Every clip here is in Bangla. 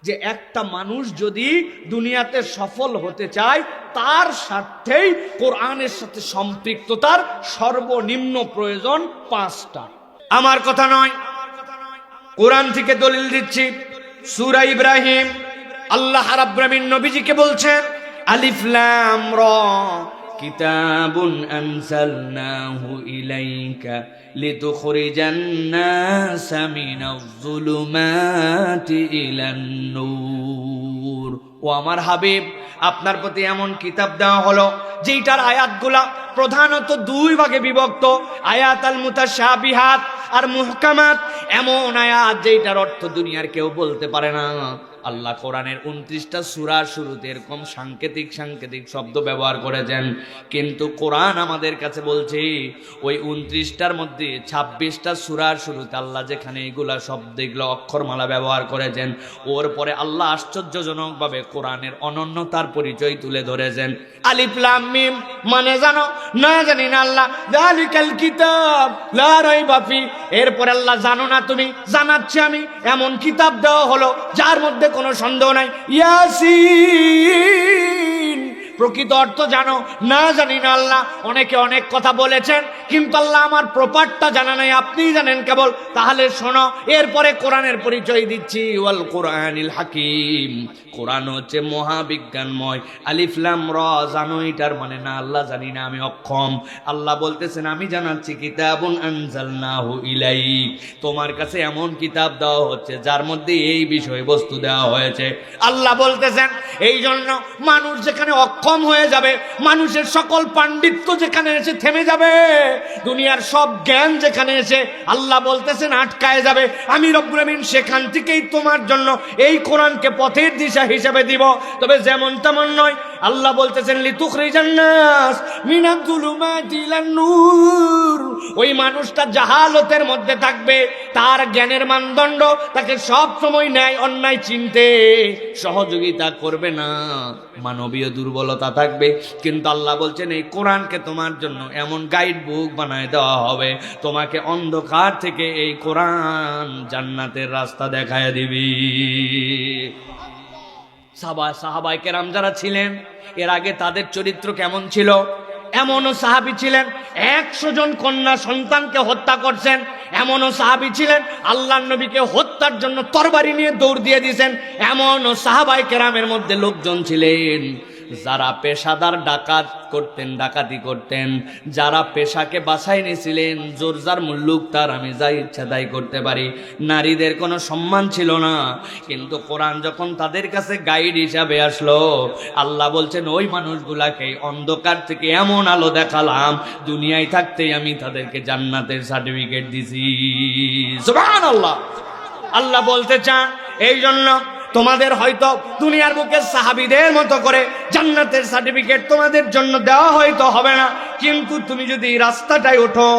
যে একটা মানুষ যদি দুনিয়াতে সফল হতে চায় তার স্বার্থেই কোরআনের সাথে সম্পৃক্ততার সর্বনিম্ন প্রয়োজন 5টা। আমার কথা নয়, কোরআন থেকে দলিল দিচ্ছি। সূরা ইব্রাহিম আল্লাহ রাব্বুল আলামিন নবীজিকে বলছেন, আলিফ লাম রা কিতাবুন আনজালনাহু ইলাইকা লিতুখরিজান নাসা মিনাজ যুলুমাতি ইলান নূর। ও আমার হাবিব, আপনার প্রতি এমন কিতাব দেওয়া হলো যেটার আয়াতগুলা প্রধানত 2 ভাগে বিভক্ত, আয়াত আল মুতাশাবিহাত আর মুহকামাত। এমন আয়াত যেটার অর্থ দুনিয়ার কেউ বলতে পারে না। আল্লাহ কোরআনের 29টা সূরার শুরুতে এরকম সাংকেতিক শব্দ ব্যবহার করেছেন, কিন্তু কোরআন আমাদের কাছে বলছে ওই 29টার মধ্যে 26টা সূরার শুরুতে আল্লাহ যেখানে এগুলা শব্দ, এগুলো অক্ষরমালা ব্যবহার করেছেন, ওর পরে আল্লাহ আশ্চর্যজনকভাবে কোরআনের অনন্যতার পরিচয় তুলে ধরেছেন। আলিফ লাম মিম মানে জানো না জানি না আল্লাহ, যালিকাল কিতাব লা রাইবা ফি। এরপরে আল্লাহ জানো না তুমি, জানাচ্ছি আমি, এমন কিতাব দেওয়া হলো যার মধ্যে কোনো সন্দেহ নাই। ইয়াসিন, প্রকৃত অর্থ জানো না জানি না আল্লাহ। অনেকে অনেক কথা বলেছেন, কিন্তু আল্লাহ আমার প্রপারটা জানা নাই, আপনিই জানেন কেবল। তাহলে শোনো, এরপরে কোরআনের পরিচয় দিচ্ছি। ওয়াল কোরআনিল হাকিম, কোরআন হচ্ছে মহাবিজ্ঞানময়। আলিফ লাম রা, জানো এটার মানে না আল্লাহ জানি না, আমি অক্ষম। আল্লাহ বলতেছেন আমি জানাচ্ছি, কিতাবুন আনজালনাহু ইলাইক, তোমার কাছে এমন কিতাব দেওয়া হচ্ছে যার মধ্যে এই বিষয়বস্তু দেওয়া হয়েছে। আল্লাহ বলতেছেন এই জন্য মানুষ যেখানে অক্ষম হয়ে যাবে, মানুষের সকল পাণ্ডিত্য যেখানে এসে থেমে যাবে, দুনিয়ার সব জ্ঞান যেখানে এসে আল্লাহ বলতেছেন আটকায় যাবে, আমি রব্বুল আমিন সেখান থেকেই তোমার জন্য এই কোরআনকে পথের দিশা হিসেবে দিব। তবে যেমন তেমন নয়। আল্লাহ বলতেছেন লিতুখরিজান নাস মিনাজ যুলুমাতি ইলান নূর, ওই মানুষটা জাহালতের মধ্যে থাকবে, তার জ্ঞানের মানদণ্ড তাকে সব সময় ন্যায় অন্যায় চিনতে সহযোগিতা করবে না, মানবীয় দুর্বলতা থাকবে। কিন্তু আল্লাহ বলছেন এই কোরআনকে তোমার জন্য এমন গাইড বুক বানায় দেওয়া হবে, তোমাকে অন্ধকার থেকে এই কোরআন জান্নাতের রাস্তা দেখায় দিবি। সাহাবায়ে কেরাম যারা ছিলেন এর আগে তাদের চরিত্র কেমন ছিল? এমনও সাহাবী ছিলেন 100 জন কন্যা সন্তানকে হত্যা করছেন, এমনও সাহাবী ছিলেন আল্লাহর নবীকে হত্যার জন্য তরবারি নিয়ে দৌড় দিয়ে দিয়েছেন। এমনও সাহাবায়ে কেরামের মধ্যে লোকজন ছিলেন যারা পেশাদার ডাকাতি করতেন, যারা পেশাকে বাছাই নিয়েছিলেন জোর যার মুল্লুক তার, আমি যা ইচ্ছা তাই করতে পারি। নারীদের কোনো সম্মান ছিল না। কিন্তু কোরআন যখন তাদের কাছে গাইড হিসাবে আসলো, আল্লাহ বলছেন ওই মানুষগুলাকে অন্ধকার থেকে এমন আলো দেখালাম, দুনিয়ায় থাকতেই আমি তাদেরকে জান্নাতের সার্টিফিকেট দিছি। সুবহানাল্লাহ। আল্লাহ বলতে চান এই জন্য তোমাদের হয়তো দুনিয়ার বুকে সাহাবীদের মতো করে জান্নাতের সার্টিফিকেট তোমাদের জন্য দেওয়া হয়তো হবে না, কিন্তু তুমি যদি এই রাস্তাটায় ওঠো,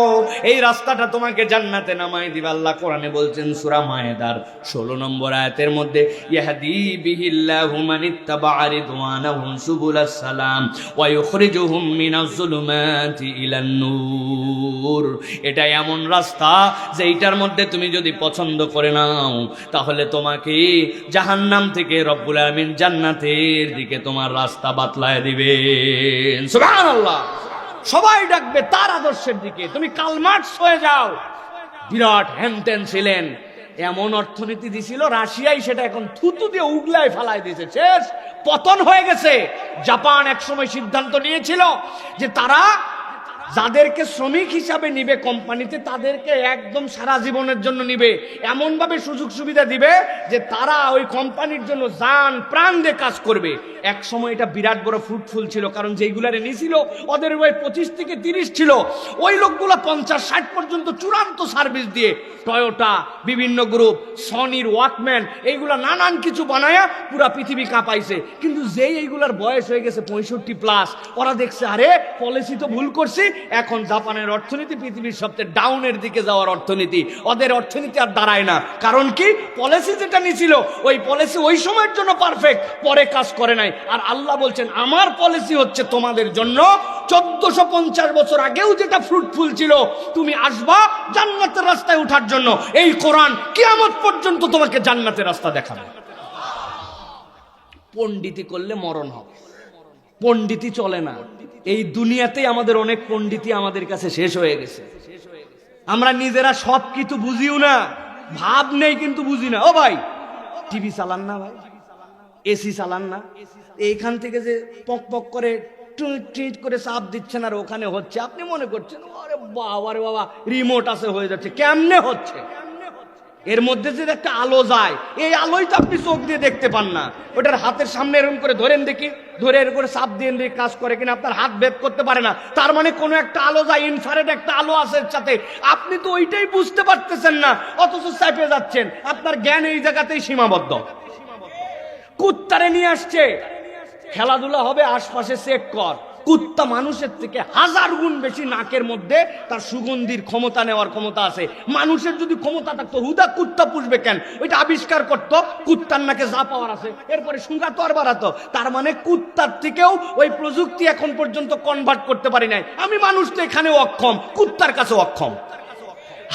এই রাস্তাটা তোমাকে জান্নাতে নামাই দিবে। আল্লাহ কোরআনে বলছেন সূরা মায়েদার 16 নম্বর আয়াতের মধ্যে, ইয়াহদি বিহিল্লাহু মানিত্তাবা'a রিদওয়ানাহু সুবুলাস সালাম ওয়া ইউখরিজুহুম মিনাজ যুলুমাতি ইলান নূর। এটা এমন রাস্তা যেইটার মধ্যে তুমি যদি পছন্দ করে নাও, তাহলে তোমাকে জাহান্নাম থেকে রব্বুল আমিন জান্নাতের দিকে তোমার রাস্তা বাতলায় দিবেন। সুবহানাল্লাহ। সবাই ডাকবে তার আদর্শের দিকে, তুমি কালমার্কস হয়ে যাও। বিরাট হ্যানতেন ছিলেন, এমন অর্থনীতি দিছিল রাশিয়াই সেটা এখন থুতু দিয়ে উগলায় ফেলায় দিয়েছে, শেষ, পতন হয়ে গেছে। জাপান একসময় সিদ্ধান্ত নিয়েছিল যে তারা যাদেরকে শ্রমিক হিসাবে নিবে কোম্পানিতে, তাদেরকে একদম সারা জীবনের জন্য নিবে, এমনভাবে সুযোগ সুবিধা দিবে যে তারা ওই কোম্পানির জন্য জান প্রাণ দিয়ে কাজ করবে। এক সময় এটা বিরাট বড় ফ্রুটফুল ছিল, কারণ যেইগুলারে নিয়েছিল ওদের ওই 25 থেকে 30 ছিল, ওই লোকগুলো 50-60 পর্যন্ত চূড়ান্ত সার্ভিস দিয়ে টয়োটা, বিভিন্ন গ্রুপ, সনির ওয়াকম্যান, এইগুলা নানান কিছু বানায়া পুরা পৃথিবী কাঁপাইছে। কিন্তু যেই এইগুলার বয়স হয়ে গেছে 65+, ওরা দেখছে আরে পলিসি তো ভুল করছি, এখন জাপানের অর্থনীতি পৃথিবীর সবচেয়ে ডাউনের দিকে যাওয়ার অর্থনীতি, ওদের অর্থনীতি আর দাঁড়ায় না। কারণ কি, পলিসি যেটা নিছিল ওই পলিসি ওই সময়ের জন্য পারফেক্ট, পরে কাজ করে নাই। আর আল্লাহ বলছেন আমার পলিসি হচ্ছে তোমাদের জন্য 1450 বছর আগেও যেটা ফ্রুটফুল ছিল, তুমি আসবা জান্নাতের রাস্তায় ওঠার জন্য, এই কোরআন কিয়ামত পর্যন্ত তোমাকে জান্নাতের রাস্তা দেখাবে। পণ্ডিতি করলে মরণ হবে, পণ্ডিতি চলে না। এই দুনিয়াতেই আমাদের অনেক পণ্ডিতি আমাদের কাছে শেষ হয়ে গেছে। আমরা নিজেরা সব কিছু বুঝিও না, ভাব নেই কিন্তু বুঝি না। ও ভাই, টিভি চালান না ভাই, এসি চালান না, এইখান থেকে যে পক পক করে টুইট করে চাপ দিচ্ছেন আর ওখানে হচ্ছে, আপনি মনে করছেন আরে বাবা রে বাবা রিমোট আছে হয়ে যাচ্ছে। কেমনে হচ্ছে? এর মধ্যে যে একটা আলো যায়, এই আলোই তো আপনি চোখ দিয়ে দেখতে পান না। ওটার হাতের সামনে এরকম করে ধরেন দেখি, ধরে এর করে চাপ দিয়ে কাজ করে কিনা, আপনার হাত ভেদ করতে পারে না। তার মানে কোনো একটা আলো যায়, ইনফ্রারেড একটা আলো আছে এর সাথে, আপনি তো ওইটাই বুঝতে পারতেছেন না, অথচ চাপে যাচ্ছেন। আপনার জ্ঞান এই জায়গাতেই সীমাবদ্ধ। কুত্তারে নিয়ে আসছে, খেলাধুলা হবে আশপাশে চেক কর। কুত্তা মানুষের থেকে 1000 গুণ বেশি নাকের মধ্যে তার সুগন্ধির ক্ষমতা নেওয়ার ক্ষমতা আছে। মানুষের যদি ক্ষমতা থাকতো হুদা কুত্তা পুষবে কেন? ওইটা আবিষ্কার করতো, কুত্তার নাকে যা পাওয়ার আছে, এরপরে শুঙ্গাতো আর বাড়াতো। তার মানে কুত্তার থেকেও ওই প্রযুক্তি এখন পর্যন্ত কনভার্ট করতে পারি নাই। আমি মানুষ তো এখানেও অক্ষম, কুত্তার কাছে অক্ষম।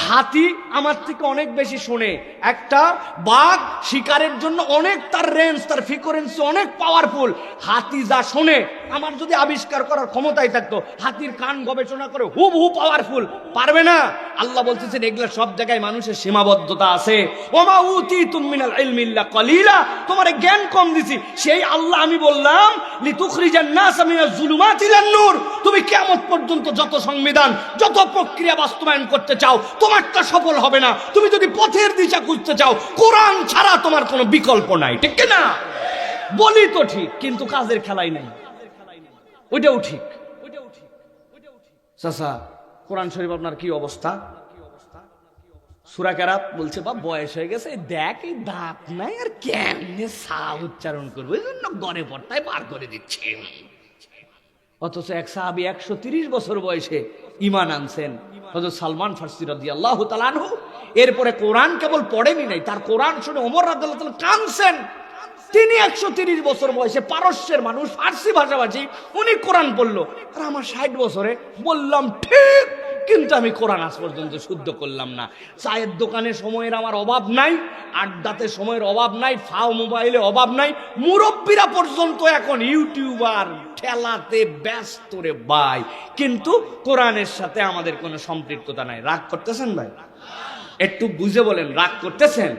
হাতি আমার থেকে অনেক বেশি শোনে। একটা বাঘ শিকারের জন্য অনেক, তার রেঞ্জ, তার ফ্রিকোয়েন্সি অনেক পাওয়ারফুল। হাতি যা শোনে, আমার যদি আবিষ্কার করার ক্ষমতাই থাকতো, হাতির কান গবেষণা করে হুবহু পাওয়ারফুল, পারবে না। আল্লাহ বলতেছেন এগুলা সব জায়গায় মানুষের সীমাবদ্ধতা আছে। ওমা উতীতুম মিনাল ইলমি ইল্লা কলিলা, তোমারে জ্ঞান কম দিছি। সেই আল্লাহ আমি বললাম লিতুখরিজান নাস মিনাজ যুলুমাতি ইলান নূর। তুমি কিয়ামত পর্যন্ত যত সংবিধান, যত প্রক্রিয়া বাস্তবায়ন করতে চাও, তোমারটা সফল হবে না। তুমি যদি পথের দিশা খুঁজতে চাও, কোরআন ছাড়া তোমার কোনো বিকল্প নাই, ঠিক কি না? বলি তো ঠিক, কিন্তু কাজের খেলাই নাই। ওইটাও ঠিক। চাচা, কোরআন শরীফ আপনার কি অবস্থা? সূরা কেরাত বলছে বা বয়স হয়ে গেছে, দেখ এই দাঁত নাই আর কেমনে সা উচ্চারণ করবো, এই জন্য গড়ে পড়তায় পার করে দিচ্ছে। অথচ এক সাহাবী 130 বছর বয়সে ঈমান আনছেন, হযরত সালমান ফারসি রাদিয়াল্লাহু তাআলা আনহু। এরপরে কোরআন কেবল পড়েনি নাই, তার কোরআন শুনে ওমর রাদিয়াল্লাহু তাআলা কাঁদছেন। তিনি 130 বছর বয়সে, পারস্যের মানুষ, ফার্সি ভাষাভাষী, উনি কোরআন পড়লো। আর আমার 60 বছরে বললাম ঠিক, কিন্তু আমি কোরআন আজ পর্যন্ত শুদ্ধ করলাম না। চায়ের দোকানে সময়ের আমার অভাব নাই, আড্ডাতে সময়ের অভাব নাই, ফাও মোবাইলে অভাব নাই। মুরব্বীরা পর্যন্ত এখন ইউটিউবার ঠেলাতে ব্যস্ত রে ভাই, কিন্তু কোরআনের সাথে আমাদের কোনো সম্পৃক্ততা নাই। রাগ করতেছেন ভাই? একটু বুঝে বলেন, রাগ করতেছেন?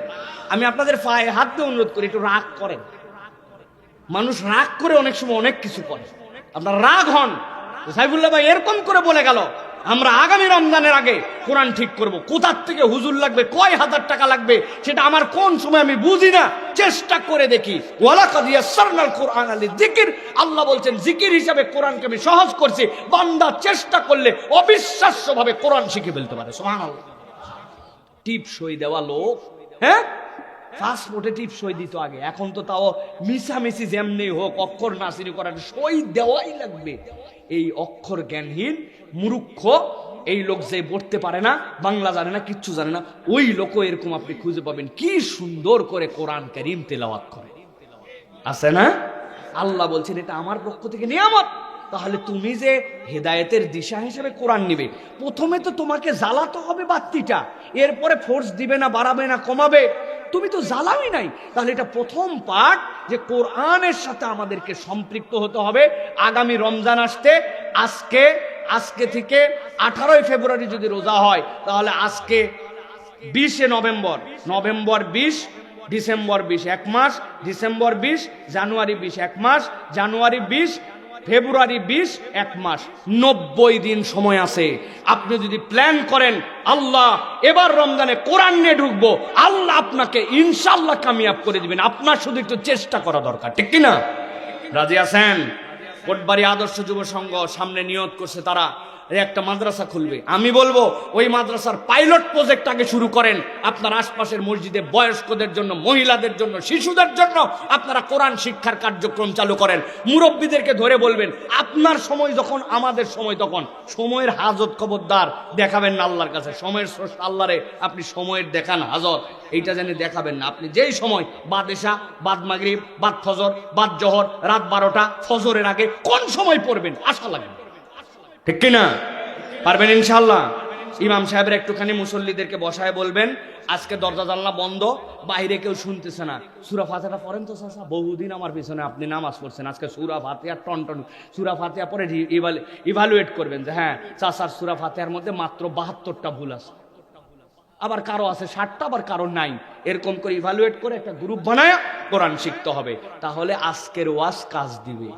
আমি আপনাদের পায়ে হাত দিয়ে অনুরোধ করি, একটু রাগ করেন। মানুষ রাগ করে অনেক সময় অনেক কিছু করে, আপনার রাগ হন। সাইফুল্লাহ ভাই এরকম করে বলে গেল, আমরা আগামী রমজানের আগে কোরআন ঠিক করব। কোথার থেকে হুজুর লাগবে, কয় হাজার টাকা লাগবে, সেটা আমার কোন সময় আমি বুঝি না, চেষ্টা করে দেখি। ওয়ালাকাদ ইয়াসসারনাল কুরআনা লিযিকর, আল্লাহ বলছেন জিকির হিসাবে কোরআনকে আমি সহজ করছি। বান্দা চেষ্টা করলে অবিশ্বাস্যভাবে কোরআন শিখে ফেলতে পারে। সুবহানাল্লাহ। টিপ সই দেওয়া লোক, হ্যাঁ, পাসপোর্টে টিপ সই দিত আগে, এখন তো তাও মিশামিশি যেমনি হোক অক্ষর নাসিরি করার সই দেওয়াই লাগবে। এই অক্ষর জ্ঞানহীন মূর্খ এই লোক যে পড়তে পারে না, বাংলা জানে না, কিচ্ছু জানে না, ওই লোকও এরকম আপনি খুঁজে পাবেন কি সুন্দর করে কোরআন কারীম তেলাওয়াত করে, আছে না? আল্লাহ বলছেন এটা আমার পক্ষ থেকে নিয়ামত। তাহলে তুমি যে হেদায়েতের দিশা হিসেবে কোরআন নিবে, প্রথমে তো তোমাকে জ্বালাতে হবে বাত্তিটা, এরপরে ফোর্স দিবে না, বাড়াবে না, কমাবে। তুমি তো জ্বালাওই নাই। তাহলে এটা প্রথম পার্ট, যে কোরআনের সাথে আমাদেরকে সম্পৃক্ত হতে হবে। আগামী রমজান আসতে, আজকে থেকে 18 ফেব্রুয়ারি যদি রোজা হয়, তাহলে আজকে 20 নভেম্বর, নভেম্বর 20, ডিসেম্বর 20, 1 মাস, ডিসেম্বর 20, জানুয়ারি 20, 1 মাস, জানুয়ারি 20, ফেব্রুয়ারি 20, 1 মাস, 90 দিন সময় আছে। আপনি যদি প্ল্যান করেন আল্লাহ এবার রমজানে কোরআন নিয়ে ঢুকবো, আল্লাহ আপনাকে ইনশাআল্লাহ কামিয়াব করে দিবেন। আপনার শুধু একটু চেষ্টা করা দরকার, ঠিক কিনা? রাজি আছেন? কোটবাড়ি আদর্শ যুব সংঘ সামনে নিয়ত করছে, তারা একটা মাদ্রাসা খুলবে। আমি বলবো ওই মাদ্রাসার পাইলট প্রজেক্ট আগে শুরু করেন। আপনার আশপাশের মসজিদে বয়স্কদের জন্য, মহিলাদের জন্য, শিশুদের জন্য আপনারা কোরআন শিক্ষার কার্যক্রম চালু করেন। মুরব্বীদেরকে ধরে বলবেন আপনার সময় যখন আমাদের সময় তখন, সময়ের হাজত খবরদার দেখাবেন না আল্লাহর কাছে। সময়ের স্রষ্টা আল্লাহরে আপনি সময়ের দেখান হাজত, এইটা জানি দেখাবেন না। আপনি যেই সময়, বাদ এশা, বাদ মাগরিব, বাদ ফজর, বাদ জোহর, রাত 12টা, ফজরের আগে কোন সময় পড়বেন, আশা লাগবে, ঠিক কিনা? পারবেন ইনশাআল্লাহ? ইমাম সাহেবের একটুখানি মুসল্লিদেরকে বসায় বলবেন, আজকে দরজা জানলা বন্ধ, বাইরে কেউ শুনতেছে না, সূরা ফাতিহা পড়েন তো চাচা, বহুদিন আমার পিছনে আপনি নামাজ পড়ছেন, আজকে সূরা ফাতিহা টন সূরা ফাতিহা পরে ইভালুয়েট করবেন যে হ্যাঁ চাচার সূরা ফাতিহার মধ্যে মাত্র 72টা ভুল আছে, আবার কারো আছে 60টা, আবার কারো নাই, এরকম করে ইভালুয়েট করে একটা গ্রুপ বানায় কোরআন শিখতে হবে, তাহলে আজকের ওয়াজ কাজ দিবে।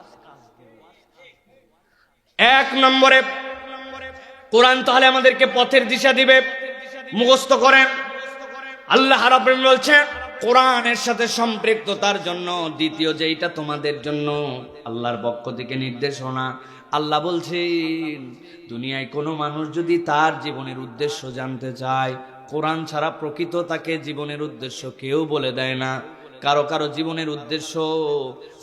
এক নম্বরে কোরআন তাহলে আমাদেরকে পথের দিশা দিবে, মুখস্থ করেন। আল্লাহ রাব্বুল আলামিন বলছেন কোরআনের সাথে সম্পৃক্ততার জন্য দ্বিতীয় যেইটা তোমাদের জন্য আল্লাহর পক্ষ থেকে নির্দেশনা, আল্লাহ বলছেন দুনিয়ায় কোনো মানুষ যদি তার জীবনের উদ্দেশ্য জানতে চায়, কোরআন ছাড়া প্রকৃত তাকে জীবনের উদ্দেশ্য কেউ বলে দেয় না। কারো কারো জীবনের উদ্দেশ্য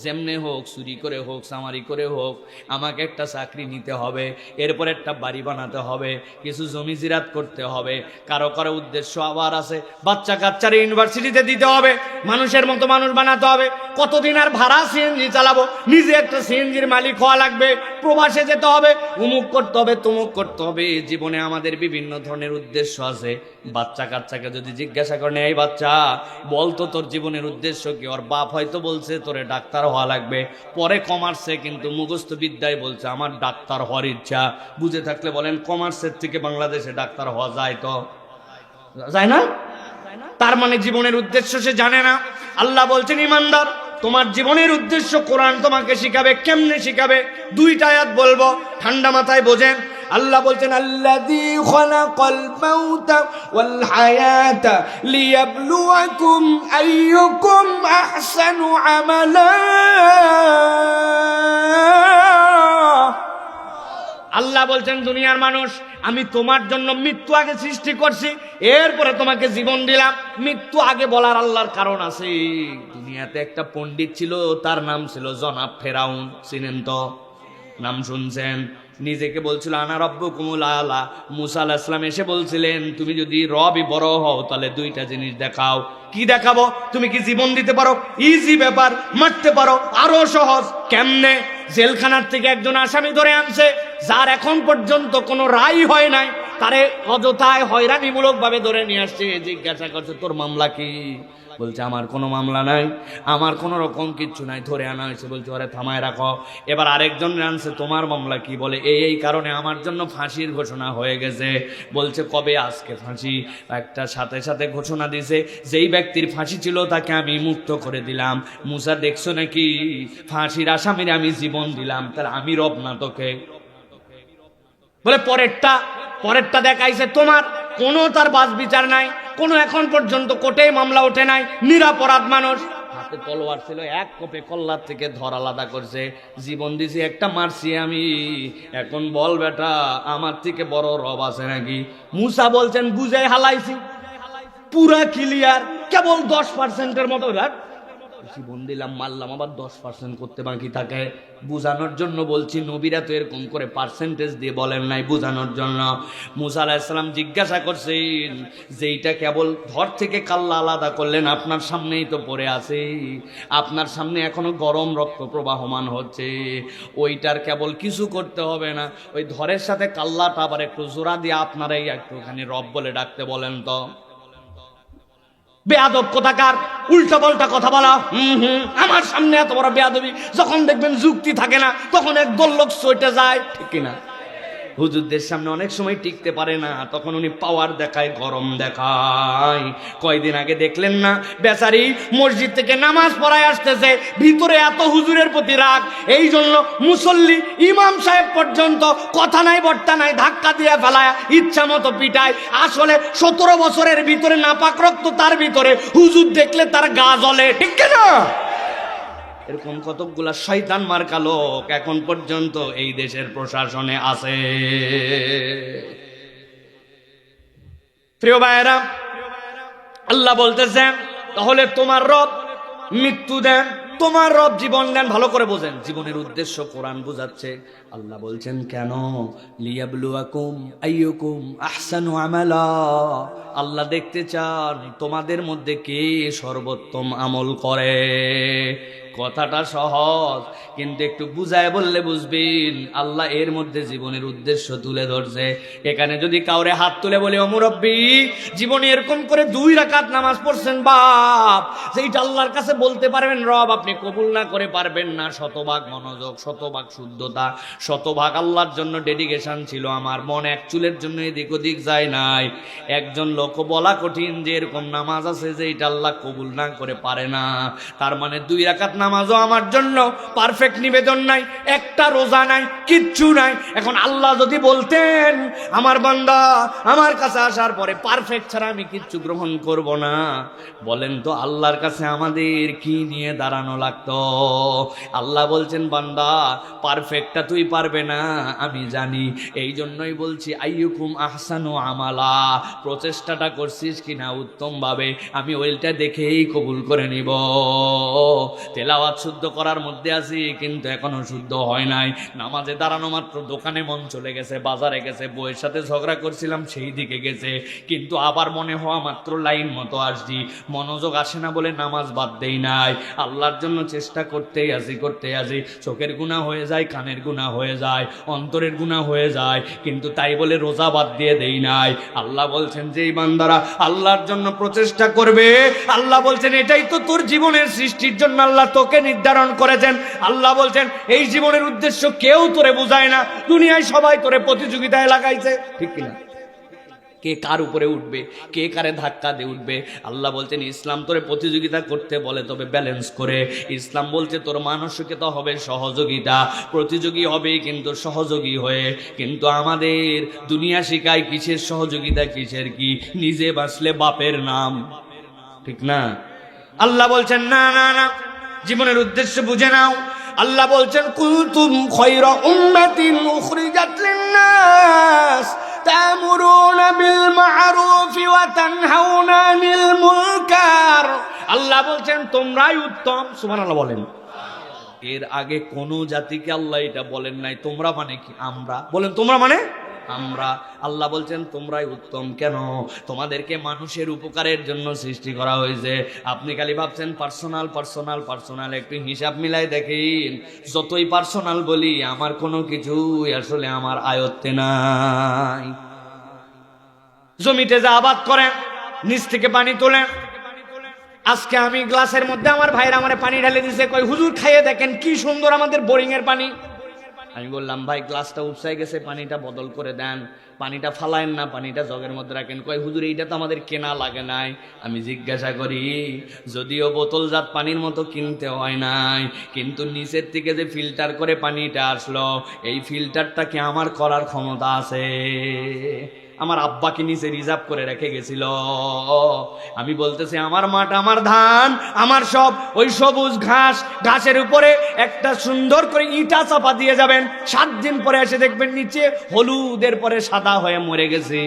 যেমনে হোক, চুরি করে হোক, চামারি করে হোক, আমাকে একটা চাকরি নিতে হবে, এরপর একটা বাড়ি বানাতে হবে, কিছু জমি জিরাত করতে হবে। কারো কারো উদ্দেশ্য আবার আছে বাচ্চা কাচ্চারে ইউনিভার্সিটিতে দিতে হবে, মানুষের মতো মানুষ বানাতে হবে, কতদিন আর ভাড়া সিএনজি চালাবো, নিজে একটা সিএনজির মালিক হওয়া লাগবে, প্রবাসে যেতে হবে, উমুক করতে হবে, তুমুক করতে হবে। জীবনে আমাদের বিভিন্ন ধরনের উদ্দেশ্য আছে। বাচ্চা কাচ্চাকে যদি জিজ্ঞাসা করেন, এই বাচ্চা বলতো তোর জীবনের উদ্দেশ্য কি, ওর বাপ হয়তো বলছে তোরে ডাক্তার হওয়া লাগবে, পরে কমার্সে কিন্তু মুখস্থ বিদ্যায় বলছে আমার ডাক্তার হওয়ার ইচ্ছা। বুঝে থাকলে বলেন কমার্সের থেকে বাংলাদেশে ডাক্তার হওয়া যায়? তো যায় না। তার মানে জীবনের উদ্দেশ্য সে জানে না। আল্লাহ বলছেন ইমানদার তোমার জীবনের উদ্দেশ্য কোরআন তোমাকে শিখাবে। কেমনে শিখাবে? দুইটা আয়াত বলবো, ঠান্ডা মাথায় বোঝেন। আল্লাহ বলছেন আল্লাযী খালাকাল মাউতা ওয়াল হায়াতা লিয়াবলুয়াকুম আইয়ুকুম আহসানু আমালা। আল্লাহ বলছেন দুনিয়ার মানুষ আমি তোমার জন্য মৃত্যু আগে সৃষ্টি করছি, এরপরে তোমাকে জীবন দিলাম। মৃত্যু আগে বলার আল্লাহর কারণ আছে। দুনিয়াতে একটা পণ্ডিত ছিল, তার নাম ছিল জনাব ফেরাউন, চিনেন তো? নাম শুনছেন? নিজেকে বলছিল আনা রব্বুকুমুল আলা। মুসা আলাইহিস সালাম এসে বলছিলেন তুমি যদি রবই বড় হও তাহলে দুইটা জিনিস দেখাও। কি দেখাবো? তুমি কি জীবন দিতে পারো? ইজি ব্যাপার। মারতে পারো? আরো সহজ। কেমনে? জেলখানার থেকে একজন আসামি ধরে আনছে, যার এখন পর্যন্ত কোনো রায় হয় নাই, তারে অযথায় হয়রানিমূলক ভাবে ধরে নিয়ে আসছে। জিজ্ঞাসা করছে তোর মামলা কি? বলছে আমার কোনো মামলা নাই, আমার কোনো রকম কিচ্ছু নাই। ধরে আনা হয়েছে। বলছে ওরে থামায় রাখো। এবার আরেকজন আনছে, তোমার মামলা কি? বলে এই কারণে আমার জন্য ফাঁসির ঘোষণা হয়ে গেছে। বলছে কবে? আজকে ফাঁসি। একটা সাথে সাথে ঘোষণা দিছে যেই ব্যক্তির ফাঁসি ছিল তাকে আমি মুক্ত করে দিলাম। মুসা দেখছো নাকি ফাঁসির আসামির আমি জীবন দিলাম, তাহলে আমি রব না তোকে? বলে পরেরটা দেখাইছে তোমার কোনো তার বাস বিচার নাই, কোনো এখন পর্যন্ত কোর্টে মামলা ওঠে নাই, নিরাপরাধ মানুষ। হাতে তলোয়ার ছিল, এক কোপে কল্লার থেকে ধর আলাদা করছে। জীবন দিছি একটা, মারছি আমি। এখন বল বেটা আমার থেকে বড় রব আছে নাকি? মুসা বলছেন বুঝে হালাইছি, পুরা ক্লিয়ার, কেবল 10%-এর মতো জীবন দিলাম, মারলাম, আবার 10% করতে বাকি থাকে। বুঝানোর জন্য বলছি, নবীরা তো এরকম করে পার্সেন্টেজ দিয়ে বলেন নাই, বুঝানোর জন্য। মুসা আলাইহিস সালাম জিজ্ঞাসা করছেন যেইটা কেবল ধর থেকে কাল্লা আলাদা করলেন, আপনার সামনেই তো পড়ে আছে, আপনার সামনে এখনো গরম রক্ত প্রবাহমান হচ্ছে, ওইটার কেবল কিছু করতে হবে না, ওই ধরের সাথে কাল্লাটা আবার একটু জোড়া দিয়ে আপনারাই একটুখানি রব বলে ডাকতে বলেন তো। বেয়াদব কোথাকার, উল্টা পাল্টা কথা বলা। আমার সামনে এত বড় বেয়াদবি। যখন দেখবেন যুক্তি থাকে না তখন একদল লোক চটে যায়, ঠিক কিনা? হুজুরদের সামনে অনেক সময় টিকতে পারে না, তখন উনি পাওয়ার দেখায়, গরম দেখায়। কয়দিন আগে দেখলেন না বেচারি মসজিদ থেকে নামাজ পড়ায় আসতেছে, ভিতরে এত হুজুরের প্রতি রাগ, এই জন্য মুসল্লি ইমাম সাহেব পর্যন্ত কথা নাই বর্তা নাই ধাক্কা দিয়ে ফেলায় ইচ্ছা মতো পিটায়। আসলে 17 বছরের ভিতরে নাপাক রক্ত তার ভিতরে, হুজুর দেখলে তার গা জ্বলে, ঠিক কিনা? এরকম কতগুলা শয়তান মার্কা লোক এখন পর্যন্ত এই দেশের প্রশাসনে আছে। প্রিয় ভাইয়েরা, আল্লাহ বলতেছেন তাহলে তোমার রব মৃত্যু দেন, তোমার রব জীবন দেন। ভালো করে বোঝেন, জীবনের উদ্দেশ্য কোরআন বুঝাচ্ছে। আল্লাহ বলছেন কেন? লিয়াবলুয়াকুম আইয়ুকুম আহসানু আমালা। আল্লাহ দেখতে চান তোমাদের মধ্যে কে সর্বোত্তম আমল করে। কথাটা সহজ, কিন্তু একটু বুঝায় বললে বুঝবেন আল্লাহ এর মধ্যে জীবনের উদ্দেশ্য তুলে ধরছে। এখানে যদি কাউরে হাত তুলে বলে ও মুরব্বি জীবনে এরকম করে 2 রাকাত নামাজ পড়ছেন বাপ, সেইটা আল্লাহর কাছে বলতে পারবেন রব আপনি কবুল না করে পারবেন না। শতভাগ মনোযোগ, শতভাগ শুদ্ধতা, শতভাগ আল্লাহর জন্য ডেডিকেশন ছিল আমার, মন এক চুলের জন্য এদিক ওদিক যায় নাই। একজন লোক বলা কঠিন যে এরকম নামাজ আছে যে এটা আল্লাহ কবুল না করে পারে না। তার মানে 2 রাকাত নামাজও আমার জন্য পারফেক্ট নিবেদন নাই, একটা রোজা নাই, কিচ্ছু নাই। এখন আল্লাহ যদি বলতেন আমার বান্দা আমার কাছে আসার পরে পারফেক্ট ছাড়া আমি কিচ্ছু গ্রহণ করব না, বলেন তো আল্লাহর কাছে আমাদের কি নিয়ে দাঁড়ানো লাগতো? আল্লাহ বলছেন বান্দা পারফেক্টটা তুই পারবে না আমি জানি, এই জন্যই বলছি আইয়ুকুম আহসানু আমালা, প্রচেষ্টাটা করছিস কিনা উত্তম ভাবে আমি ওইটা দেখেই কবুল করে নিব। তেলাওয়াত শুদ্ধ করার মধ্যে আছি কিন্তু এখনো শুদ্ধ হয় নাই, নামাজে দাঁড়ানো মাত্র দোকানে মন চলে গেছে, বাজারে গেছে, বউয়ের সাথে ঝগড়া করছিলাম সেই দিকে গেছে, কিন্তু আবার মনে হওয়া মাত্র লাইন মতো আসছি, মনোযোগ আসে না বলে নামাজ বাদ দেই নাই। আল্লাহর জন্য চেষ্টা করতেই আছি চোখের গুনাহ হয়ে যায়, কানের গুনাহ হয়ে যায়, অন্তরের গুনাহ হয়ে যায়, কিন্তু তাই বলে রোজা বাদ দিয়ে দেই নাই। আল্লাহ বলছেন যে এই বান্দারা আল্লাহর জন্য প্রচেষ্টা করবে, আল্লাহ বলছেন এটাই তো তোর জীবনের সৃষ্টির জন্য আল্লাহ তোকে নির্ধারণ করেছেন। আল্লাহ বলছেন এই জীবনের উদ্দেশ্য কেউ তোরে বুঝায় না, দুনিয়ায় সবাই তোরে প্রতিযোগিতায় লাগাইছে, ঠিক কিনা? কে কার উপরে উঠবে, কে কারে ধাক্কা দিয়ে উঠবে। আল্লাহ বলছেন ইসলাম তোরে প্রতিযোগিতা করতে বলে তবে ব্যালেন্স করে। ইসলাম বলছে তোর মানসিকতা হবে সহযোগিতা, প্রতিযোগী হবে কিন্তু সহযোগী হয়ে। কিন্তু আমাদের দুনিয়া শিখায় কিসের সহযোগিতা কিসের কি, নিজে বাঁচলে বাপের নাম, ঠিক না? আল্লাহ বলছেন না না না, জীবনের উদ্দেশ্য বুঝে নাও। আল্লাহ বলছেন কুনতুম খায়রা উম্মাতিন উখরিজাত লিন-নাস তা'মুরুনা বিল মা'রুফি ওয়া তানহাউনা আনিল মুনকার। আল্লাহ বলছেন তোমরাই উত্তম, সুবহানাল্লাহ বলেন। এর আগে কোন জাতিকে আল্লাহ এটা বলেন নাই। তোমরা মানে কি? আমরা। বলেন তোমরা মানে আমরা। আল্লাহ বলছেন তোমরাই উত্তম। কেন? তোমাদেরকে মানুষের উপকারের জন্য সৃষ্টি করা হয়েছে। আপনি খালি ভাবছেন পার্সোনাল পার্সোনাল পার্সোনাল, একটু হিসাব মিলাই দেখেন, যতই পার্সোনাল বলি আমার কোনো কিছুই আসলে আমার আয়ত্তে নাই। জমিতে যা আবাদ করেন, নিচ থেকে পানি তোলেন। আজকে আমি গ্লাসের মধ্যে আমার ভাইরা আমারে পানি ঢেলে দিছে, কই হুজুর খাইয়ে দেখেন কি সুন্দর আমাদের বোরিং এর পানি। আমি বললাম ভাই গ্লাসটা উপসাই গেছে, পানিটা বদল করে দেন, পানিটা ফালায়েন না, পানিটা জগের মধ্যে রাখেন। কয় হুজুর এইটা তো আমাদের কেনা লাগে নাই। আমি জিজ্ঞাসা করি যদিও বোতলজাত পানির মতো কিনতে হয় নাই, কিন্তু নিচের থেকে যে ফিল্টার করে পানিটা আসলো, এই ফিল্টারটা কি আমার করার ক্ষমতা আছে? আমার আব্বাকে নিচে রিজার্ভ করে রেখে গেছিল। আমি বলতেছি আমার মাঠ, আমার ধান, আমার সব ওই সবুজ ঘাস, ঘাসের উপরে একটা সুন্দর করে ইটা চাপা দিয়ে যাবেন, 7 দিন পরে এসে দেখবেন নিচে হলুদের পরে সাদা হয়ে মরে গেছে।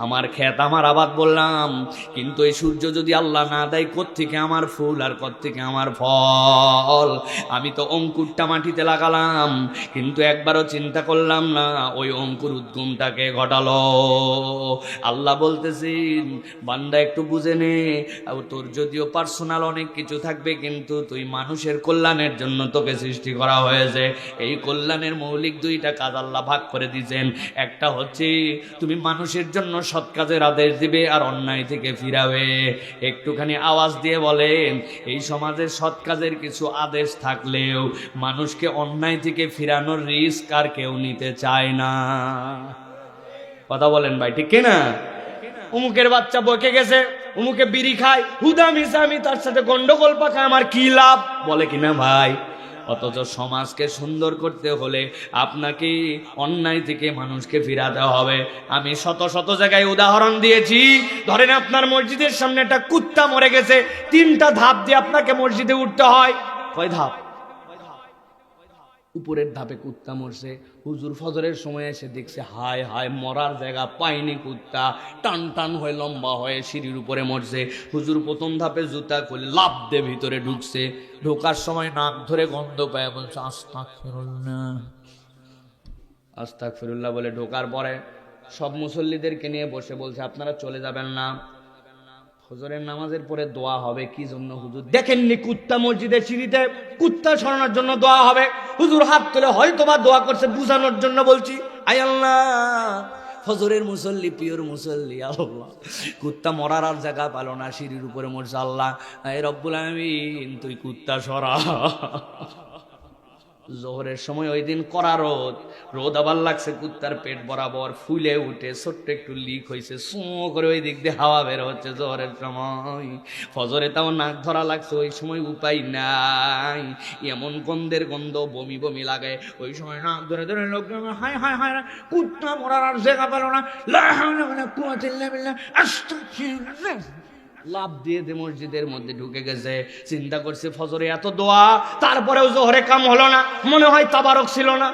আমার ক্ষেত, আমার আবাদ বললাম, কিন্তু এই সূর্য যদি আল্লাহ না দেয় কোত্থেকে আমার ফুল আর কোত্থেকে আমার ফল? আমি তো অঙ্কুরটা মাটিতে লাগালাম, কিন্তু একবারও চিন্তা করলাম না ওই অঙ্কুর উদ্গমটাকে ঘটালো। আল্লাহ বলতেছেন বান্দা একটু বুঝে নে, তোর যদিও পার্সোনাল অনেক কিছু থাকবে, কিন্তু তুই মানুষের কল্যাণের জন্য তোকে সৃষ্টি করা হয়েছে। এই কল্যাণের মৌলিক 2টা কাজ আল্লাহ ভাগ করে দিয়েছেন। একটা হচ্ছে তুমি মানুষের জন্য সৎ কাজের আদেশ দিবে আর অন্যায় থেকে ফিরাবে। একটুখানি আওয়াজ দিয়ে বলেন এই সমাজে সৎ কাজের কিছু আদেশ থাকলেও মানুষকে অন্যায় থেকে ফিরানোর রিস্ক আর কেউ নিতে চায় না। কথা বলেন ভাই, ঠিক কিনা? উমুকের বাচ্চা বকে গেছে, উমুকে বিড়ি খায়, হুদা মিশা আমি তার সাথে গন্ডগোল পাকায়, আমার কি লাভ? বলে কিনা ভাই? অথচ সমাজকে সুন্দর করতে হলে আপনাকে অন্যায় থেকে মানুষকে ফিরাতে হবে। আমি শত শত জায়গায় উদাহরণ দিয়েছি। ধরেন আপনার মসজিদের সামনে একটা কুত্তা মরে গেছে, 3টা ধাপ দিয়ে আপনাকে মসজিদে উঠতে হয়। কয় ধাপ? উপরের ধাপে কুত্তা মরছে, হুজুর ফজরের সময় এসে দেখছে হায় হায় মরার জায়গা পায়নি, কুত্তা টান টান হয়ে লম্বা হয়ে সিঁড়ির উপরে মরছে। হুজুর প্রথম ধাপে জুতা খুলে লাফ দিয়ে ভিতরে ঢুকছে, ঢোকার সময় নাক ধরে গন্ধ পায়, বলছে আস্তাগফিরুল্লাহ আস্তাগফিরুল্লাহ বলে ঢোকার পরে সব মুসল্লিদেরকে নিয়ে বসে বলছে আপনারা চলে যাবেন না, ফজরের নামাজের পরে দোয়া হবে কি জন্য হুজুর? দেখেননি কুত্তা মসজিদের সিঁড়িতে কুত্তা সরানোর জন্য দোয়া হবে? হুজুর হাত তুলে হয়তোবা দোয়া করছে বুঝানোর জন্য বলছি। আয় আল্লাহ, ফজরের মুসল্লি, পিওর মুসল্লি, আল্লাহ কুত্তা মরার আর জায়গা পালো না, সিঁড়ির উপরে মরছে, আল্লাহ এই রব্বুল আমিন তুই কুত্তা সরা। জোহরের সময় ওই দিন কড়া রোদ, রোদ আবার লাগছে কুত্তার পেট বরাবর, ফুলে উঠে ছোট্ট একটু লিক হয়েছে, সু করে ওই দিক দিয়ে হাওয়া বের হচ্ছে জোহরের সময়। ফজরে তাও নাক ধরা লাগছে, ওই সময় উপায় নাই, এমন গন্ধের গন্ধ, বমি বমি লাগে। ওই সময় নাক ধরে ধরে লোকজন হায় হায় হায় কুত্তা মরার আর জায়গা পেল না, লা হাওলা ওয়ালা কুওয়াতা ইল্লা বিল্লাহ, আস্তাগফিরুল্লাহ, লাভ দিয়ে মসজিদের মধ্যে ঢুকে গেছে। চিন্তা করছে ফজরে এত দোয়া, তারপরেও জোহরে কাম হলো না, মনে হয় তাবারক ছিল না।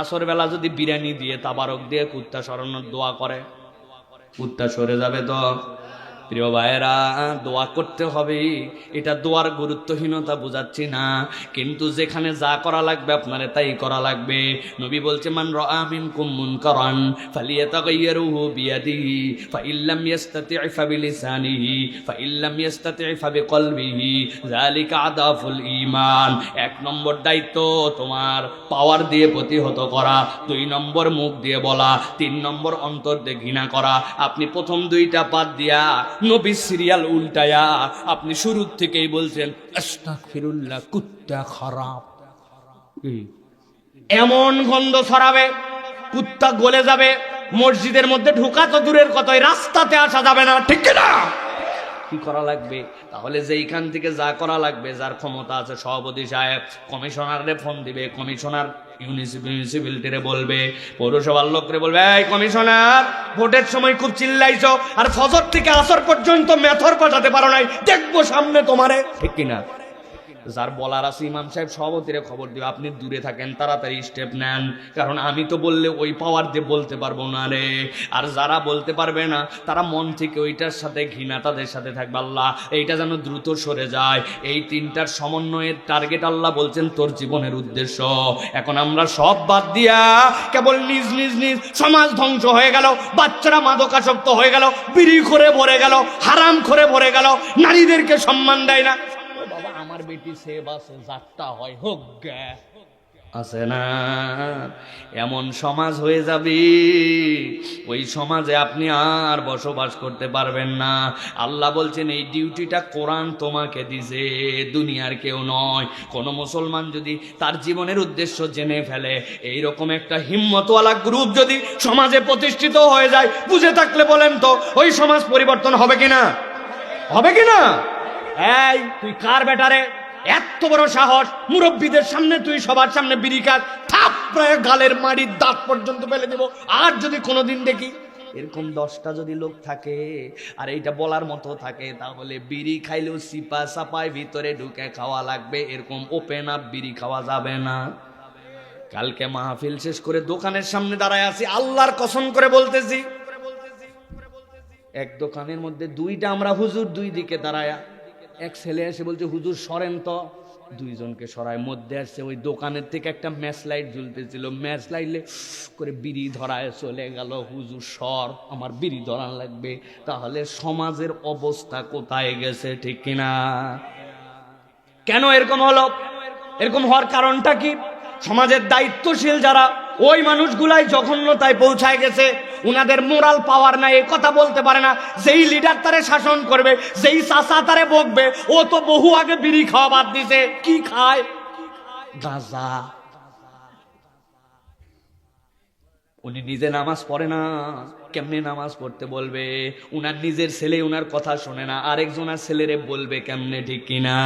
আসর বেলা যদি বিরিয়ানি দিয়ে তাবারক দিয়ে কুত্তা সরানোর দোয়া করে, কুত্তা সরে যাবে তো? প্রিয় ভাইয়েরা, দোয়া করতে হবে, এটা দোয়ার গুরুত্বহীনতা বুঝাচ্ছি না, কিন্তু যেখানে যা করা লাগবে আপনারে তাই করা লাগবে। নবী বলছে মান রাআ মিনকুম মুনকারান ফালিয়াতাগাইয়িরহু বিয়াদিহি ফাইল্লাম ইস্তাতি' ফাবিলিসানিহি ফাইল্লাম ইস্তাতি' ফাবিকলবিহি যালিকা আদাফুল ঈমান। এক নম্বর দায়িত্ব তোমার পাওয়ার দিয়ে প্রতিহত করা, 2 নম্বর মুখ দিয়ে বলা, 3 নম্বর অন্তর দিয়ে ঘৃণা করা। আপনি প্রথম 2টা বাদ দিয়া নবী সিরিয়াল উল্টায়া আপনি শুরুর থেকেই বলছেন আস্তাগফিরুল্লাহ, কুত্তা খারাপ, এমন গন্ধ ছড়াবে, কুত্তা গলে যাবে, মসজিদের মধ্যে ঢোকা তো দূরের কথাই, রাস্তাতে আসা যাবে না, ঠিক না? কি করা লাগবে তাহলে? যেইখান থেকে যা করা লাগবে, যার ক্ষমতা আছে, সভাপতি সাহেব কমিশনারে ফোন দিবে, কমিশনার মিউনিসিপ্যালিটিরে বলবে, পৌরসভার লোকরে বলবে, এই কমিশনার ভোটের সময় খুব চিল্লাইছো, আর ফজর থেকে আসর পর্যন্ত মেথর পাঠাতে পারো নাই, দেখবো সামনে তোমারে, ঠিক কিনা? যার বলার আছে ইমাম সাহেব সভাপতিরে খবর দিবে, আপনি দূরে থাকেন, তাড়াতাড়ি স্টেপ নেন, কারণ আমি তো বললে ওই পাওয়ার দিয়ে বলতে পারবো না রে। আর যারা বলতে পারবে না তারা মন থেকে ওইটার সাথে ঘৃণা তাদের সাথে থাকবে, আল্লাহ এইটা যেন দ্রুত সরে যায়। এই 3টার সমন্বয়ের টার্গেট আল্লাহ বলছেন তোর জীবনের উদ্দেশ্য। এখন আমরা সব বাদ দিয়া কেবল নিজ নিজ নিজ সমাজ ধ্বংস হয়ে গেল, বাচ্চারা মাদকাসক্ত হয়ে গেল, বিড়ি করে ভরে গেল, হারাম করে ভরে গেল, নারীদেরকে সম্মান দেয় না। আমার বেটি সে বাসে যাত্রা হয় হোক গে আছে না, এমন সমাজ হয়ে যাবে, ওই সমাজে আপনি আর বসবাস করতে পারবেন না। আল্লাহ বলছেন এই ডিউটিটা কোরআন তোমাকে দিছে, দুনিয়ার কেউ নয়। কোন মুসলমান যদি তার জীবনের উদ্দেশ্য জেনে ফেলে, এইরকম একটা হিম্মতওয়ালা গ্রুপ যদি সমাজে প্রতিষ্ঠিত হয়ে যায়, বুঝে থাকলে বলেন তো ওই সমাজ পরিবর্তন হবে কিনা? হবে কিনা? এই তুই কার বেটারে, এত বড় সাহস, মুরব্বীদের সামনে তুই সবার সামনে বিড়ি খাস, থাপড়ায় গালের মাড়ির দাঁত পর্যন্ত ফেলে দেব। আর যদি কোনোদিন দেখি এরকম 10টা যদি লোক থাকে আর এইটা বলার মতো থাকে, তাহলে বিড়ি খাইলেও সিপা সাপায় ভিতরে ঢুকে খাওয়া লাগবে, এরকম ওপেন আপ বিড়ি খাওয়া যাবে না। কালকে মাহফিল শেষ করে দোকানের সামনে দাঁড়ায় আছি, আল্লাহর কসম করে বলতেছি, এক দোকানের মধ্যে 2টা আমরা হুজুর, 2 দিকে দাঁড়ায়া, এক ছেলে এসে বলছে হুজুর সরেন তো, 2 জনকে সরায়, মধ্যে আসছে ওই দোকানের থেকে একটা ম্যাচ লাইট ঝুলতেছিল, ম্যাচ লাইটে করে বিড়ি ধরায় চলে গেল। হুজুর সর, আমার বিড়ি ধরান লাগবে। তাহলে সমাজের অবস্থা কোথায় গেছে, ঠিক কিনা? কেন এরকম হলো? এরকম হওয়ার কারণটা কি? সমাজের দায়িত্বশীল যারা, ওই মানুষগুলাই জঘন্যতায় পৌঁছায় গেছে, উনাদের মোরাল পাওয়ার নাই, এই কথা বলতে পারে না। যেই লিডার তারে শাসন করবে, যেই চাচা তারে বকবে, ও তো বহু আগে বিড়ি খাওয়া বাদ দিছে। কি খায়? গাঁজা। উনি নিজে নামাজ পড়ে না, কেমনে নামাজ পড়তে বলবে? উনার নিজের ছেলে উনার কথা শোনে না, আরেকজনের ছেলেরে বলবে কেমনে, ঠিক কিনা?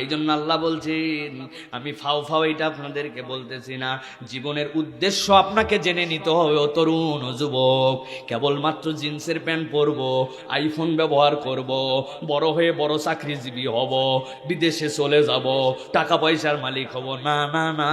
এই জন্য আল্লাহ বলছেন, আমি ফাও ফাও এটা আপনাদেরকে বলতেছি না, জীবনের উদ্দেশ্য আপনাকে জেনে নিতে হবে। ও তরুণ, ও যুবক, কেবলমাত্র জিন্সের প্যান্ট পরবো, আইফোন ব্যবহার করব, বড় হয়ে বড় চাকরিজীবী হব, বিদেশে চলে যাব, টাকা পয়সার মালিক হব, না না না।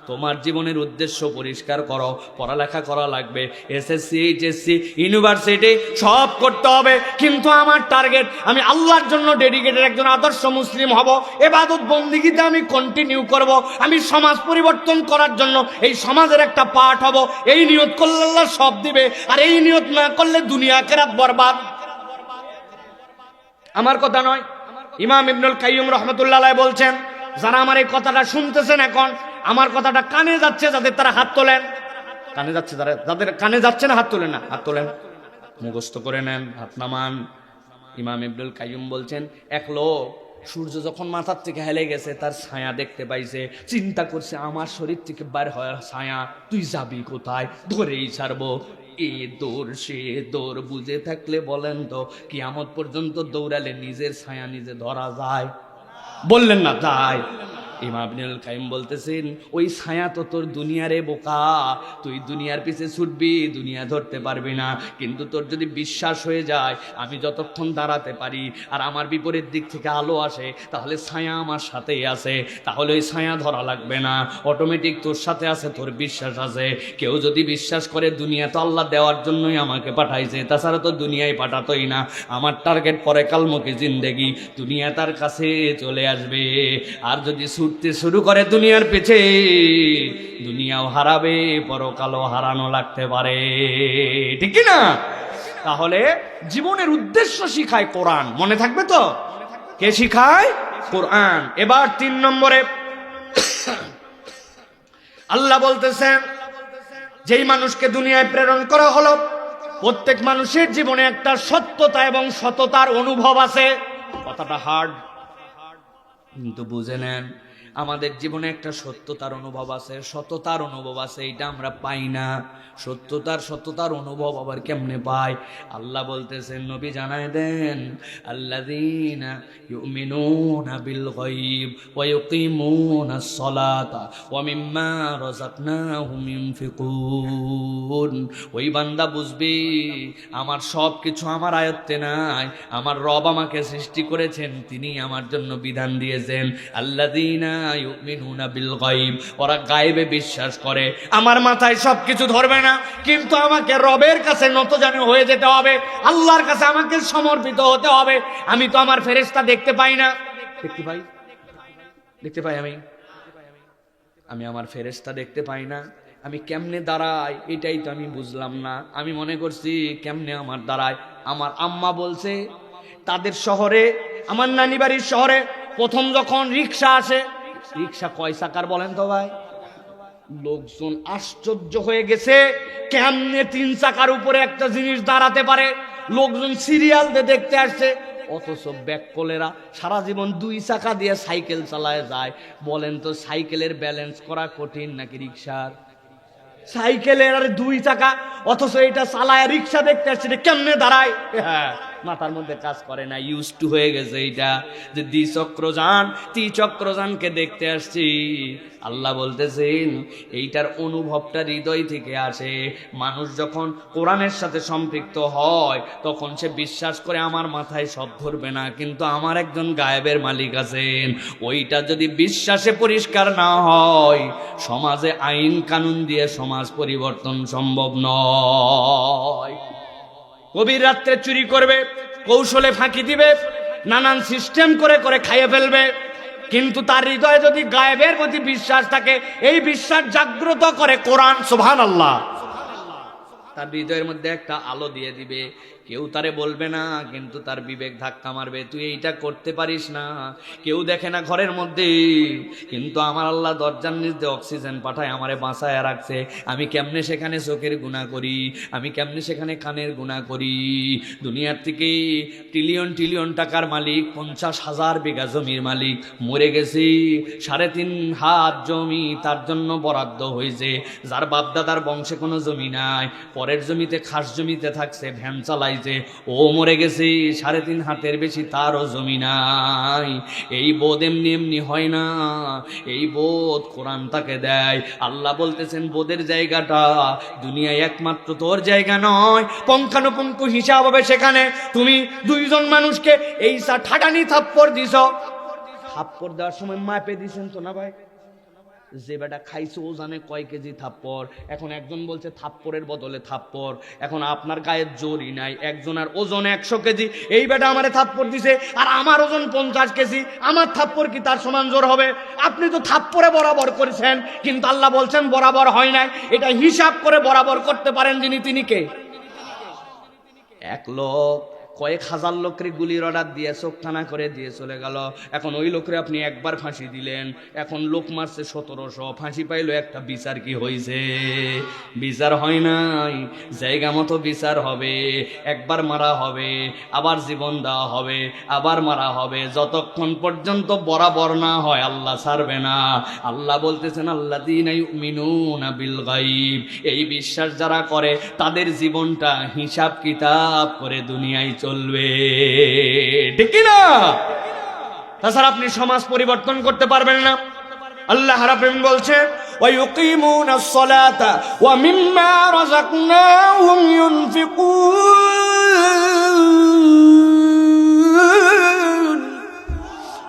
তোমার জীবনের উদ্দেশ্য পরিষ্কার করো, পড়ালেখা করা লাগবে, এসএসসি এইচএসসি ইউনিভার্সিটি সব করতে হবে, কিন্তু আমার টার্গেট আমি আল্লাহর জন্য ডেডিকেটেড একজন আদর্শ মুসলিম হব। ইবাদত বন্দেগীতে আমি কন্টিনিউ করব, আমি সমাজ পরিবর্তন করার জন্য এই সমাজের একটা পার্ট হব, এই নিয়ত করলে আল্লাহ সব দিবে, আর এই নিয়ত না করলে দুনিয়া আখিরাত বরবাদ। আমার কথা নয়, ইমাম ইবনুল কাইয়্যিম রাহমাতুল্লাহ আলাইহি বলছেন, যারা আমার এই কথাটা শুনতেছেন এখন, আমার কথাটা কানে যাচ্ছে যাদের, তারা হাত তোলেন। কানে যাচ্ছে যাদের কানে যাচ্ছে না, হাত তোলেন না, হাত তোলেন, মুখস্থ করে নেন, হাত নামান। ইমাম ইবনুল কাইয়্যিম বলছেন, এক লোক সূর্য যখন মাথার থেকে হেলে গেছে তার ছায়া দেখতে পাইছে, চিন্তা করছে আমার শরীর থেকে বের হয় ছায়া, তুই যাবি কোথায়, ধরেই ছাড়বো। এ দৌড় সে দৌড়, বুঝে থাকলে বলেন তো কিয়ামত পর্যন্ত দৌড়ালে নিজের ছায়া নিজে ধরা যায়? বললেন না যায়। ইমাম ইবনুল কাইয়্যিম বলতেছেন, ওই ছায়া তো তোর দুনিয়ারে বোকা, তুই দুনিয়ার পিছে ছুটবি, দুনিয়া ধরতে পারবি না, কিন্তু তোর যদি বিশ্বাস হয়ে যায় আমি যতক্ষণ দাঁড়াতে পারি আর আমার বিপরীত দিক থেকে আলো আসে, তাহলে ছায়া আমার সাথেই আছে, তাহলে ওই ছায়া ধরা লাগবে না, অটোমেটিক তোর সাথে আছে, তোর বিশ্বাস আছে। কেউ যদি বিশ্বাস করে দুনিয়া তো আল্লাহ দেওয়ার জন্যই আমাকে পাঠাইছে, তাছাড়া তো দুনিয়ায় পাঠাতোই না, আমার টার্গেট পরে কালমুখী জিন্দেগি, দুনিয়া তার কাছে চলে আসবে। আর যদি শুরু করে দুনিয়ার পিছে, দুনিয়াও হারাবে, পরকালও হারানো লাগতে পারে, ঠিক না? তাহলে জীবনের উদ্দেশ্য শিখায় কোরআন, মনে থাকবে তো? কে শিখায়? কোরআন। এবার 3 নম্বরে আল্লাহ বলতেছেন, যেই মানুষকে দুনিয়ায় প্রেরণ করা হলো, প্রত্যেক মানুষের জীবনে একটা সত্যতা এবং সততার অনুভব আছে। কথাটা হার্ড, কিন্তু বুঝে নেন, আমাদের জীবনে একটা সত্যতার অনুভব আছে, সততার অনুভব আছে, এটা আমরা পাই না। সত্যতার অনুভব আবার কেমনে পাই? আল্লাহ বলতেছেন, নবী জানায় দেন, আল্লাযীনা ইউমিনুনা বিল গায়ব ওয়া ইউকিমুনাস সালাতা ওয়া মিম্মা রাযাকনাহুম ইউনফিকুন। ওই বান্দা বুঝবি আমার সব কিছু আমার আয়ত্তে নাই, আমার রব আমাকে সৃষ্টি করেছেন, তিনি আমার জন্য বিধান দিয়েছেন। আল্লাযীনা ইউমিনুনা বিল গায়ব, ওরা গায়েবে বিশ্বাস করে। আমার মাথায় সবকিছু ধরবে না, কিন্তু আমাকে রবের কাছে নতজানু হয়ে যেতে হবে, আল্লাহর কাছে আমাকে সমর্পিত হতে হবে। আমি তো আমার ফেরেশতা দেখতে পাই না, দেখতে পাই আমি আমার ফেরেশতা দেখতে পাই না, আমি কেমনে দাঁড়াই এটাই তো আমি বুঝলাম না। আমি মনে করছি কেমনে আমার দাঁড়ায়। আমার আম্মা বলছে, তাদের শহরে, আমার নানি বাড়ির শহরে প্রথম যখন রিক্সা আসে, রিক্সা কয় চাকার বলেন তো ভাই? লোকজন আশ্চর্য হয়ে গেছে, কেমনে 3 চাকার উপরে একটা জিনিস দাঁড়াতে পারে। লোকজন সিরিয়াল দিয়ে দেখতে আসছে, অথচ ব্যাককলেরা সারা জীবন 2 চাকা দিয়ে সাইকেল চালায় যায়। বলেন তো সাইকেলের ব্যালেন্স করা কঠিন নাকি রিক্সার? সাইকেলের আর 2 চাকা, অথচ এটা চালায় রিক্সা দেখতে আসছে, কেমনে দাঁড়ায়? হ্যাঁ, মাথার মধ্যে কাজ করে না, ইউজ টু হয়ে গেছে এইটা, যে দ্বিচক্রযান 3 চক্রযানকে দেখতে আসছি। আল্লাহ বলতেছেন এইটার অনুভবটা হৃদয় থেকে আসে। মানুষ যখন কোরআনের সাথে সম্পৃক্ত হয় তখন সে বিশ্বাস করে আমার মাথায় সব ধরবে না, কিন্তু আমার একজন গায়েবের মালিক আছেন। ওইটা যদি বিশ্বাসে পরিষ্কার না হয়, সমাজে আইন কানুন দিয়ে সমাজ পরিবর্তন সম্ভব নয়। গভীর রাত্রে চুরি করবে, কৌশলে ফাঁকি দিবে, নানান সিস্টেম করে করে খাইয়ে ফেলবে, কিন্তু তার হৃদয়ে যদি গায়েবের প্রতি বিশ্বাস থাকে, এই বিশ্বাস জাগ্রত করে কোরআন, সুবহানাল্লাহ, তার হৃদয়ের মধ্যে একটা আলো দিয়ে দিবে। কেউ তারে বলবে না, কিন্তু তার বিবেক ধাক্কা মারবে, তুই এইটা করতে পারিস না। কেউ দেখে না ঘরের মধ্যে, কিন্তু আমার আল্লাহ দরজার নিচে অক্সিজেন পাঠায় আমারে বাঁচায় রাখছে। আমি কেমনে সেখানে চোখের গুনাহ করি, আমি কেমনে সেখানে কানের গুনাহ করি। দুনিয়ার থেকে ট্রিলিয়ন টাকার মালিক, 50,000 বিঘা জমির মালিক, মরে গেছি, 3.5 হাত জমি তার জন্য বরাদ্দ হয়েছে। যার বাপদাদার বংশে কোনো জমি নাই, পরের জমিতে খাস জমিতে থাকছে, ভ্যান চালাইছে, ও মরে গেছে, 3.5 হাতের বেশি তারও জমি নাই। এই বোধ এমনি এমনি হয় না, এই বোধ কোরআন তাকে দেয়। আল্লাহ বলতেছেন বোধের জায়গাটা দুনিয়ায় একমাত্র তোর জায়গা নয়, পঙ্খানুপুঙ্খ হিসাব হবে সেখানে। তুমি 2 জন মানুষকে এই ঠাটানি থাপ্পড় দিছ, থাপ্পড় দেওয়ার সময় মাপে দিছেন তো না ভাই? যে বেটা খাইছে ও জানে কয় কেজি থাপ্পড়। এখন একজন বলছে থাপ্পড়ের বদলে থাপ্পড়। এখন আপনার গায়ের জোরই নাই, একজনের ওজন 100 কেজি, এই বেটা আমারে থাপ্পড় দিছে, আর আমার ওজন 50 কেজি, আমার থাপ্পড় কি তার সমান জোর হবে? আপনি তো থাপ্পড়ে বরাবর করেছেন, কিন্তু আল্লাহ বলছেন বরাবর হয় নাই। এটা হিসাব করে বরাবর করতে পারেন যিনি, তিনি কে? এক লোক কয়েক হাজার লোকরে গুলির অর্ডার দিয়ে চোখখানা করে দিয়ে চলে গেল। এখন ওই লোকরে আপনি একবার ফাঁসি দিলেন, এখন লোক মারছে 1700, ফাঁসি পাইলো একটা, বিচার কি হয়েছে? বিচার হয় নাই। জায়গা মতো বিচার হবে। একবার মারা হবে, আবার জীবন দেওয়া হবে, আবার মারা হবে, যতক্ষণ পর্যন্ত বরাবর না হয় আল্লাহ ছাড়বে না। আল্লাহ বলতেছেন আল্লাযীনা ইউমিনুনা বিল গায়ব, এই বিশ্বাস যারা করে তাদের জীবনটা হিসাব কিতাব করে দুনিয়ায় চলবে, ঠিক না? তাছাড়া আপনি সমাজ পরিবর্তন করতে পারবেন না। আল্লাহ রাব্বুল আলামিন বলছেন ওয়া ইউকিমুনাস সালাতা ওয়া মিম্মা রাযাকনাহুম ইউনফিকুন।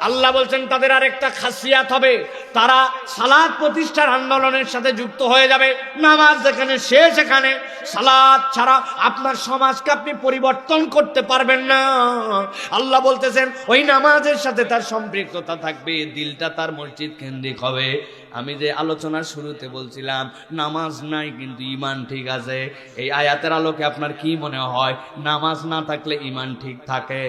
আল্লাহ বলছেন তাদের আরেকটা খাসিয়াত হবে, তারা সালাত প্রতিষ্ঠার আন্দোলনের সাথে যুক্ত হয়ে যাবে। নামাজ যেখানে শেষ সেখানে। সালাত ছাড়া আপনার সমাজকে আপনি পরিবর্তন করতে পারবেন না। আল্লাহ বলতেছেন ওই নামাজের সাথে তার সম্পৃক্ততা থাকবে, দিলটা তার মসজিদ কেন্দ্রিক হবে। আমি যে আলোচনার শুরুতে বলছিলাম নামাজ নাই কিন্তু ঈমান ঠিক আছে, এই আয়াতের আলোকে আপনার কি মনে হয় নামাজ না থাকলে ঈমান ঠিক থাকে?